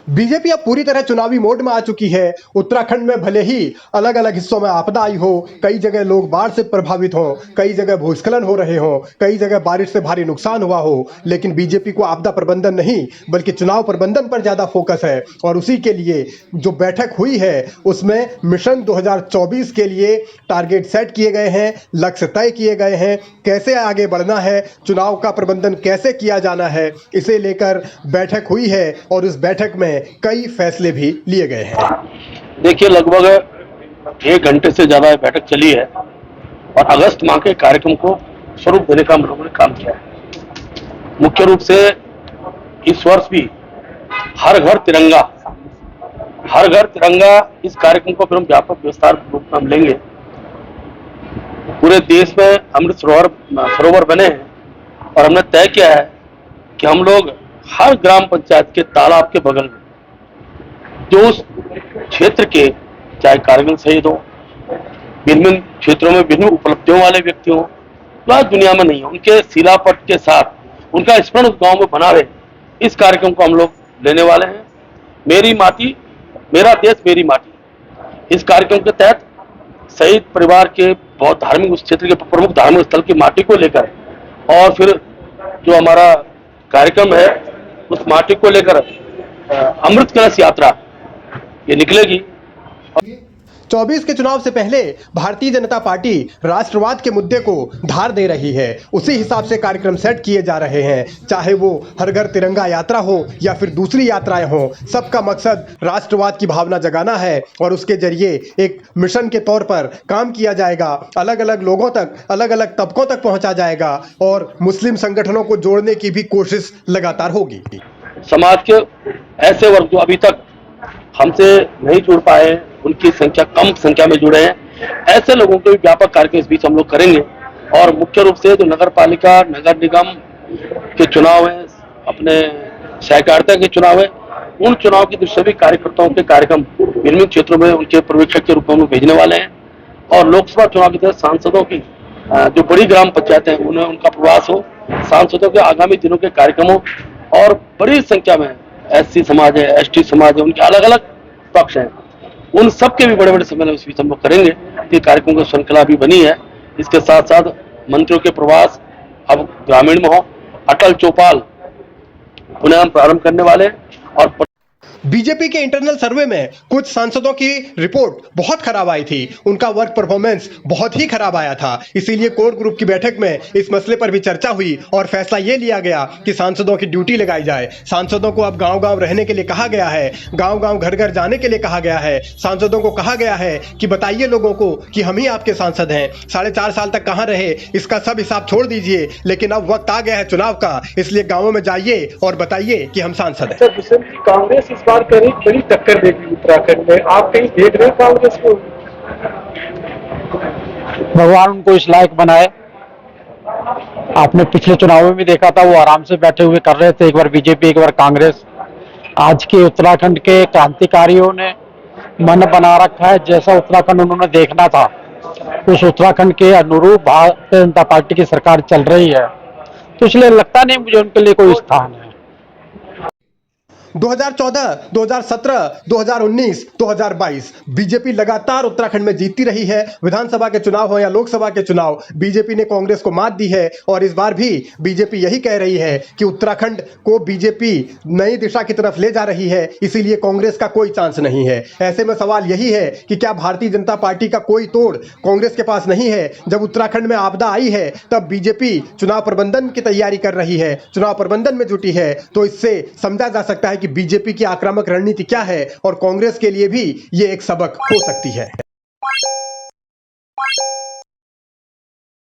BJP अब पूरी तरह चुनावी मोड में आ चुकी है। उत्तराखंड में भले ही अलग अलग हिस्सों में आपदा आई हो, कई जगह लोग बाढ़ से प्रभावित हों, कई जगह भूस्खलन हो रहे हों, कई जगह बारिश से भारी नुकसान हुआ हो, लेकिन बीजेपी को आपदा प्रबंधन नहीं बल्कि चुनाव प्रबंधन पर ज्यादा फोकस है। और उसी के लिए जो बैठक हुई है उसमें मिशन 2024 के लिए टारगेट सेट किए गए हैं, लक्ष्य तय किए गए हैं, कैसे आगे बढ़ना है, चुनाव का प्रबंधन कैसे किया जाना है, इसे लेकर बैठक हुई है और उस बैठक में कई फैसले भी लिए गए हैं। देखिए, लगभग 1 घंटे से ज्यादा बैठक चली है और अगस्त माह के कार्यक्रम को स्वरूप देने का हम लोगों ने काम किया है। मुख्य रूप से इस वर्ष भी हर घर तिरंगा इस कार्यक्रम को फिर हम व्यापक विस्तार रूप में हम लेंगे। पूरे देश में अमृत सरोवर बने हैं और हमने तय किया है कि हम लोग हर ग्राम पंचायत के तालाब के बगल में जो उस क्षेत्र के चाहे कारगिल शहीद हो, विभिन्न क्षेत्रों में विभिन्न उपलब्धियों वाले व्यक्ति हो, जो आज दुनिया में नहीं हो, उनके शिलापट के साथ उनका स्मरण उस गांव में बना रहे, इस कार्यक्रम को हम लोग लेने वाले हैं। मेरी माटी मेरा देश मेरी माटी, इस कार्यक्रम के तहत शहीद परिवार के बहुत धार्मिक उस क्षेत्र के प्रमुख धार्मिक स्थल की माटी को लेकर और फिर जो हमारा कार्यक्रम है उस माटी को लेकर अमृत कलश यात्रा ये निकलेगी। 24 के चुनाव से पहले भारतीय जनता पार्टी राष्ट्रवाद के मुद्दे को धार दे रही है। उसी हिसाब से कार्यक्रम सेट किए जा रहे हैं, चाहे वो हर घर तिरंगा यात्रा हो या फिर दूसरी यात्राएं हो। सबका मकसद राष्ट्रवाद की भावना जगाना है और उसके जरिए एक मिशन के तौर पर काम किया जाएगा। अलग अलग लोगों तक, अलग अलग तबकों तक पहुंचा जाएगा और मुस्लिम संगठनों को जोड़ने की भी कोशिश लगातार होगी। समाज के ऐसे वर्ग जो अभी तक हमसे नहीं जुड़ पाए, उनकी संख्या कम संख्या में जुड़े हैं, ऐसे लोगों के भी व्यापक कार्यक्रम इस बीच हम लोग करेंगे। और मुख्य रूप से जो नगर पालिका, नगर निगम के चुनाव हैं, अपने सहकारिता के चुनाव हैं, उन चुनाव की दृष्टि से भी कार्यकर्ताओं के कार्यक्रम विभिन्न क्षेत्रों में उनके पर्यवेक्षक के रूप में भेजने वाले हैं। और लोकसभा चुनाव की तरह सांसदों की जो बड़ी ग्राम पंचायतें हैं उन्हें उनका प्रवास हो, सांसदों के आगामी दिनों के कार्यक्रम हो और बड़ी संख्या में SC समाज है, ST समाज है, उनके अलग अलग पक्ष हैं, उन सबके भी बड़े बड़े सम्मेलन इस बीच हम लोग करेंगे। ये कार्यक्रम की श्रृंखला भी बनी है। इसके साथ साथ मंत्रियों के प्रवास अब ग्रामीण में हो, अटल चौपाल पुनः हम प्रारंभ करने वाले हैं। और बीजेपी के इंटरनल सर्वे में कुछ सांसदों की रिपोर्ट बहुत खराब आई थी, उनका वर्क परफॉर्मेंस बहुत ही खराब आया था। इसीलिए कोर ग्रुप की बैठक में इस मसले पर भी चर्चा हुई और फैसला ये लिया गया कि सांसदों की ड्यूटी लगाई जाए। सांसदों को अब गांव-गांव रहने के लिए कहा गया है, गांव-गांव घर-घर जाने के लिए कहा गया है। सांसदों को कहा गया है कि बताइए लोगों को कि हम ही आपके सांसद हैं। 4.5 साल तक कहां रहे इसका सब हिसाब छोड़ दीजिए, लेकिन अब वक्त आ गया है चुनाव का, इसलिए गाँवों में जाइए और बताइए कि हम सांसद हैं। कांग्रेस इस बार करीब बड़ी टक्कर देगी उत्तराखंड में, आप कहीं देख रहे हैं कांग्रेस को? भगवान उनको इस लायक बनाए। आपने पिछले चुनाव में भी देखा था, वो आराम से बैठे हुए कर रहे थे, एक बार बीजेपी एक बार कांग्रेस। आज के उत्तराखंड के क्रांतिकारियों ने मन बना रखा है, जैसा उत्तराखंड उन्होंने देखना था उस उत्तराखंड के अनुरूप भारतीय जनता पार्टी की सरकार चल रही है, तो इसलिए लगता नहीं मुझे उनके लिए कोई स्थान है। 2014, 2017, 2019, 2022 बीजेपी लगातार उत्तराखंड में जीतती रही है। विधानसभा के चुनाव हो या लोकसभा के चुनाव, बीजेपी ने कांग्रेस को मात दी है और इस बार भी बीजेपी यही कह रही है कि उत्तराखंड को बीजेपी नई दिशा की तरफ ले जा रही है, इसीलिए कांग्रेस का कोई चांस नहीं है। ऐसे में सवाल यही है कि क्या भारतीय जनता पार्टी का कोई तोड़ कांग्रेस के पास नहीं है? जब उत्तराखंड में आपदा आई है तब बीजेपी चुनाव प्रबंधन की तैयारी कर रही है, चुनाव प्रबंधन में जुटी है, तो इससे समझा जा सकता है कि बीजेपी की आक्रामक रणनीति क्या है और कांग्रेस के लिए भी ये एक सबक हो सकती है।